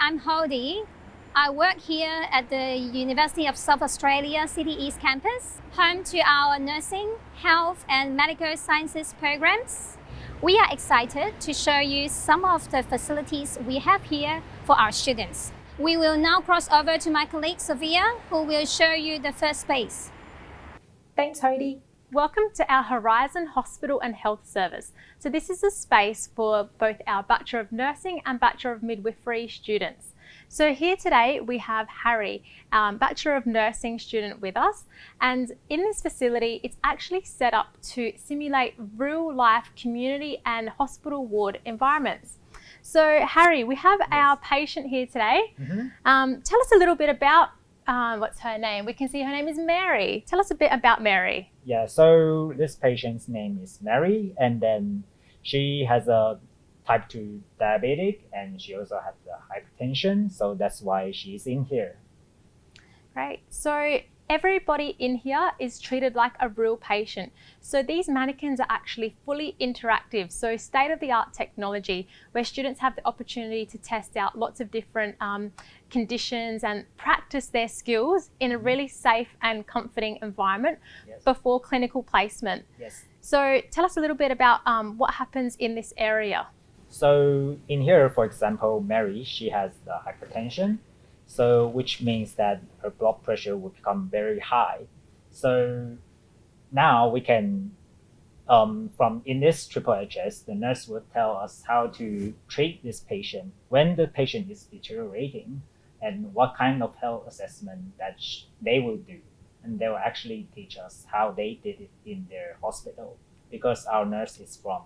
I'm Hody. I work here at the University of South Australia City East Campus, home to our nursing, health and medical sciences programs. We are excited to show you some of the facilities we have here for our students. We will now cross over to my colleague Sophia, who will show you the first space. Thanks, Hody. Welcome to our Horizon Hospital and Health Service. So this is a space for both our Bachelor of Nursing and Bachelor of Midwifery students. So here today we have Harry, Bachelor of Nursing student with us. And in this facility, it's actually set up to simulate real life community and hospital ward environments. So Harry, we have our patient here today. Tell us a little bit about what's her name? We can see her name is Mary. Tell us a bit about Mary. Yeah, so this patient's name is Mary, and then she has a type 2 diabetic, and she also has the hypertension, so that's why she's in here. Great. So everybody in here is treated like a real patient. So these mannequins are actually fully interactive. So state-of-the-art technology where students have the opportunity to test out lots of different conditions and practice their skills in a really safe and comforting environment before clinical placement. Yes. So tell us a little bit about what happens in this area. So in here, for example, Mary, she has the hypertension, so which means that her blood pressure will become very high. So now we can, from in this triple HS, the nurse will tell us how to treat this patient when the patient is deteriorating and what kind of health assessment that they will do. And they will actually teach us how they did it in their hospital, because our nurse is from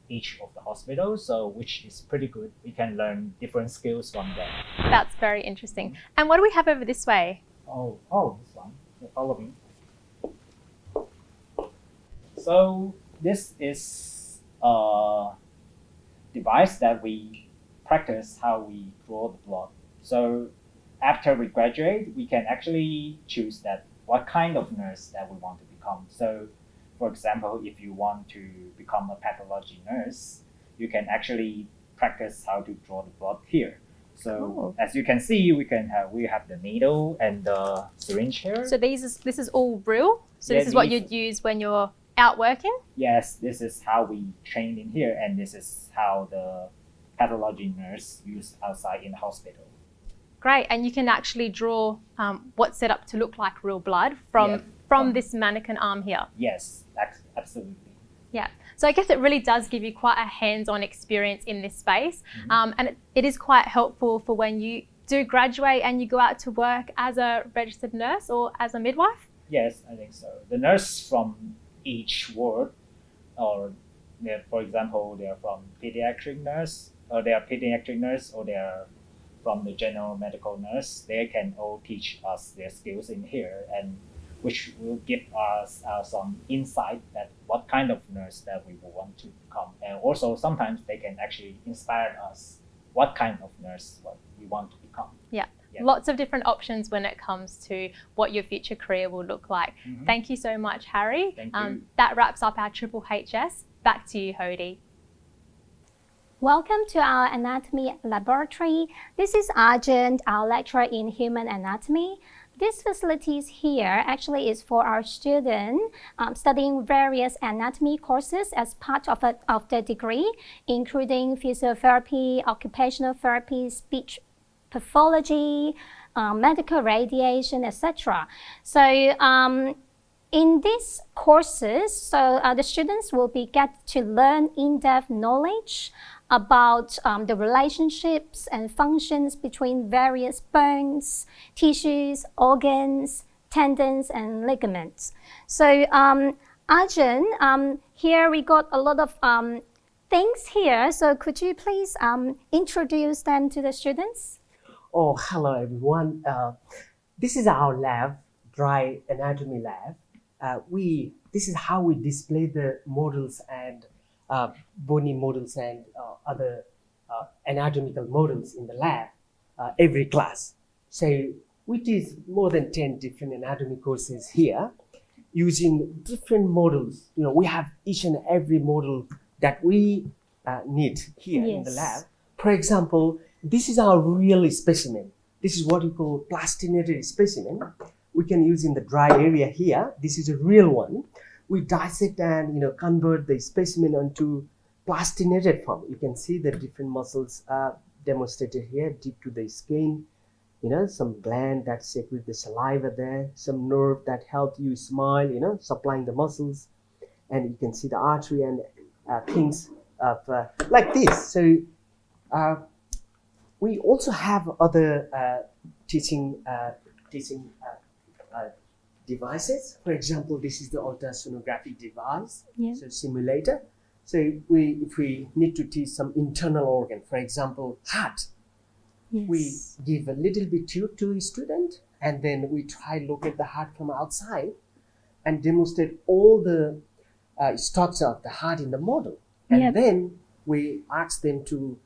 each of the hospitals, so which is pretty good. We can learn different skills from them. That's very interesting. And what do we have over this way? Oh, this one. Follow me. So this is a device that we practice how we draw the blood. So after we graduate, we can actually choose that what kind of nurse that we want to become. So for example, if you want to become a pathology nurse, you can actually practice how to draw the blood here. So as you can see, we have the needle and the syringe here. So this is all real? So this is what you'd use when you're out working? Yes, this is how we trained in here, and this is how the pathology nurse use outside in the hospital. Great, and you can actually draw what's set up to look like real blood from this mannequin arm here. Yes, absolutely. Yeah, so I guess it really does give you quite a hands-on experience in this space, and it is quite helpful for when you do graduate and you go out to work as a registered nurse or as a midwife? Yes, I think so. The nurse from each ward, or for example, they are from pediatric nurse, or they are pediatric nurse, or they are from the general medical nurse. They can all teach us their skills in here, and which will give us some insight that what kind of nurse that we will want to become. And also sometimes they can actually inspire us what kind of nurse what we want to become. Yeah. Lots of different options when it comes to what your future career will look like. Thank you so much, Harry. Thank you. That wraps up our Triple HS. Back to you, Hody. Welcome to our anatomy laboratory. This is Arjun, our lecturer in human anatomy. This facilities here actually is for our students studying various anatomy courses as part of the degree, including physiotherapy, occupational therapy, speech pathology, medical radiation, etc. So in these courses, the students will get to learn in-depth knowledge about the relationships and functions between various bones, tissues, organs, tendons, and ligaments. So Arjun, here we got a lot of things here. So could you please introduce them to the students? Oh, hello everyone. This is our lab, dry anatomy lab. This is how we display the models and bony models and other anatomical models in the lab every class. So we teach more than 10 different anatomy courses here using different models. We have each and every model that we need here in the lab. For example, this is our real specimen. This is what we call plastinated specimen. We can use in the dry area here. This is a real one. We dissect and convert the specimen onto plastinated form. You can see the different muscles are demonstrated here, deep to the skin. Some gland that secrete the saliva there, some nerve that help you smile, supplying the muscles, and you can see the artery and things of like this. So we also have other teaching devices. For example, this is the ultrasonographic device, so simulator. So if we need to teach some internal organ, for example, heart, we give a little bit tube to a student, and then we try look at the heart from outside and demonstrate all the structure of the heart in the model. And then we ask them to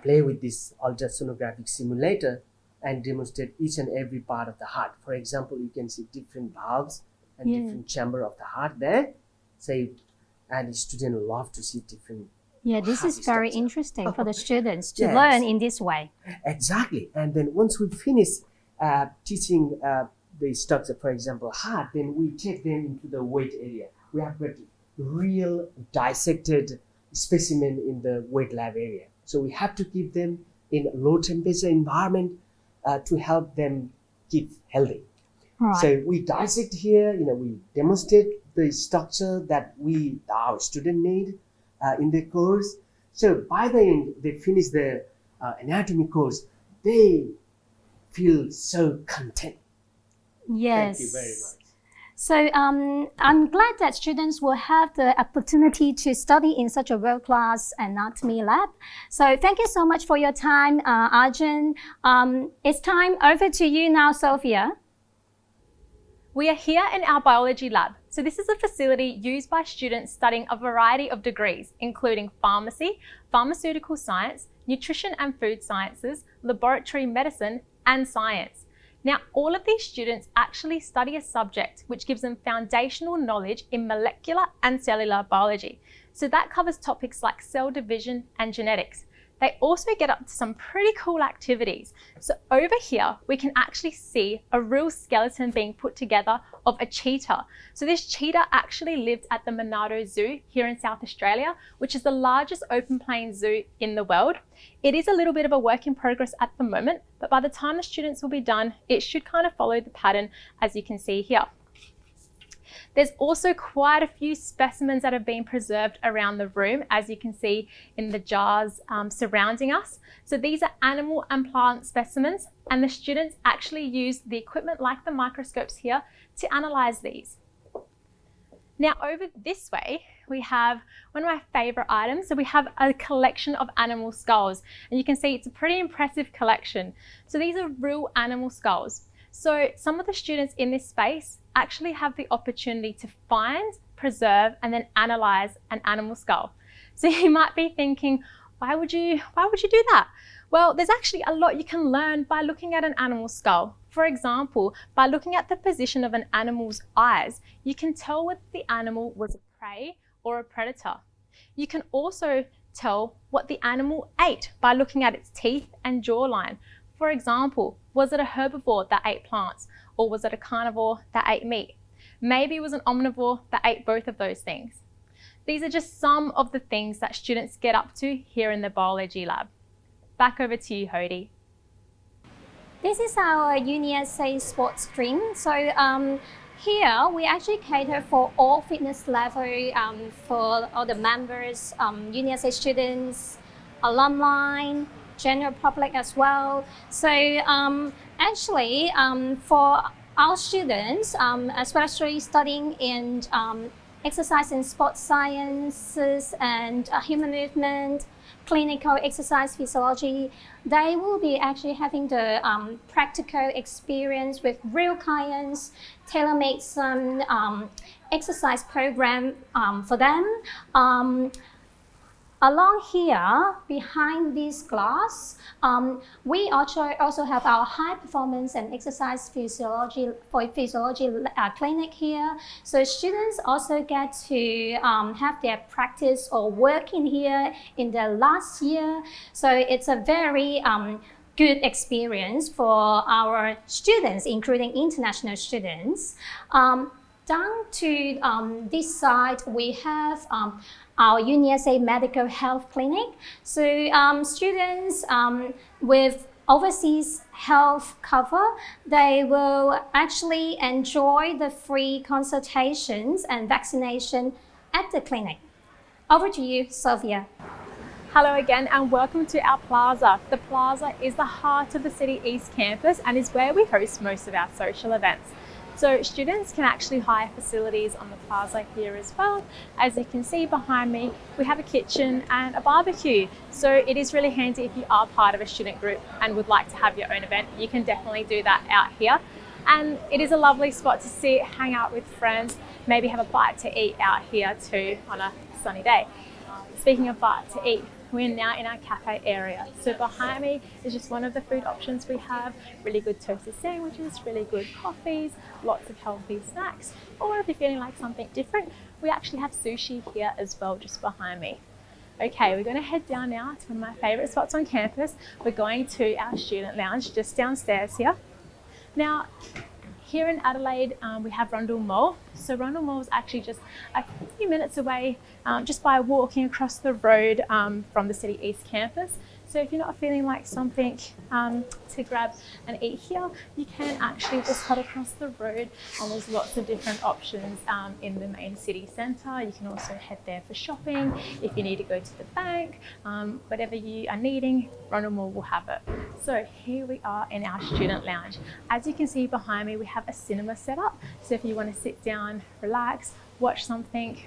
play with this ultrasonographic simulator and demonstrate each and every part of the heart. For example, you can see different valves and different chamber of the heart there. So, and the student love to see different. This is very interesting for the students to learn in this way. Exactly. And then once we finish teaching the structure, for example, heart, then we take them into the weight area. We have got real dissected specimen in the weight lab area. So we have to keep them in low temperature environment to help them keep healthy. Right. So we dissect here, we demonstrate the structure that our student need in the course. So by the end, they finish the anatomy course, they feel so content. Yes. Thank you very much. So I'm glad that students will have the opportunity to study in such a world-class anatomy lab. So thank you so much for your time, Arjun. It's time over to you now, Sophia. We are here in our biology lab. So this is a facility used by students studying a variety of degrees, including pharmacy, pharmaceutical science, nutrition and food sciences, laboratory medicine, and science. Now, all of these students actually study a subject which gives them foundational knowledge in molecular and cellular biology. So that covers topics like cell division and genetics. They also get up to some pretty cool activities. So over here, we can actually see a real skeleton being put together of a cheetah. So this cheetah actually lived at the Monado Zoo here in South Australia, which is the largest open plain zoo in the world. It is a little bit of a work in progress at the moment, but by the time the students will be done, it should kind of follow the pattern as you can see here. There's also quite a few specimens that have been preserved around the room, as you can see in the jars surrounding us. So these are animal and plant specimens, and the students actually use the equipment like the microscopes here to analyze these. Now over this way, we have one of my favorite items. So we have a collection of animal skulls, and you can see it's a pretty impressive collection. So these are real animal skulls. So some of the students in this space actually have the opportunity to find, preserve, and then analyze an animal skull. So you might be thinking, why would you do that? Well, there's actually a lot you can learn by looking at an animal skull. For example, by looking at the position of an animal's eyes, you can tell whether the animal was a prey or a predator. You can also tell what the animal ate by looking at its teeth and jawline. For example, was it a herbivore that ate plants, or was it a carnivore that ate meat? Maybe it was an omnivore that ate both of those things. These are just some of the things that students get up to here in the biology lab. Back over to you, Hody. This is our UniSA sports stream. So here we actually cater for all fitness level for all the members, UniSA students, alumni, general public as well. So actually for our students, especially studying in exercise and sports sciences and human movement, clinical exercise physiology, they will be actually having the practical experience with real clients, tailor-made some exercise program for them. along here, behind this glass, we also have our high performance and exercise physiology clinic here. So students also get to have their practice or work in here in the last year. So it's a very good experience for our students, including international students. Down to this side, we have our UniSA Medical Health Clinic. So students with overseas health cover, they will actually enjoy the free consultations and vaccination at the clinic. Over to you, Sophia. Hello again and welcome to our plaza. The plaza is the heart of the City East campus and is where we host most of our social events. So students can actually hire facilities on the plaza here as well. As you can see behind me, we have a kitchen and a barbecue. So it is really handy if you are part of a student group and would like to have your own event. You can definitely do that out here. And it is a lovely spot to sit, hang out with friends, maybe have a bite to eat out here too on a sunny day. Speaking of bite to eat, we're now in our cafe area. So behind me is just one of the food options we have. Really good toasted sandwiches, really good coffees, lots of healthy snacks. Or if you're feeling like something different, we actually have sushi here as well, just behind me. Okay, we're going to head down now to one of my favorite spots on campus. We're going to our student lounge just downstairs here. Now, here in Adelaide, we have Rundle Mall. So Rundle Mall is actually just a few minutes away, just by walking across the road from the City East campus. So if you're not feeling like something to grab and eat here, you can actually just head across the road, and there's lots of different options in the main city centre. You can also head there for shopping. If you need to go to the bank, whatever you are needing, Rundle Mall will have it. So here we are in our student lounge. As you can see behind me, we have a cinema set up. So if you want to sit down, relax, watch something,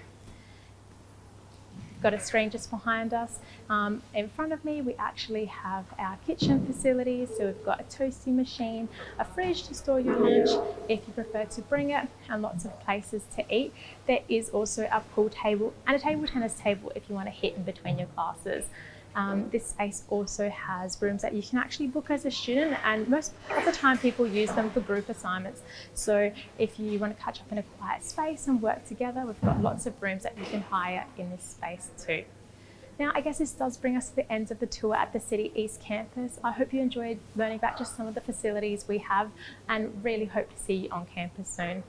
got a screen just behind us. In front of me, we actually have our kitchen facilities. So we've got a toasty machine, a fridge to store your lunch if you prefer to bring it, and lots of places to eat. There is also a pool table and a table tennis table if you want to hit in between your classes. This space also has rooms that you can actually book as a student, and most of the time people use them for group assignments. So if you want to catch up in a quiet space and work together, we've got lots of rooms that you can hire in this space too. Now, I guess this does bring us to the end of the tour at the City East campus. I hope you enjoyed learning about just some of the facilities we have, and really hope to see you on campus soon.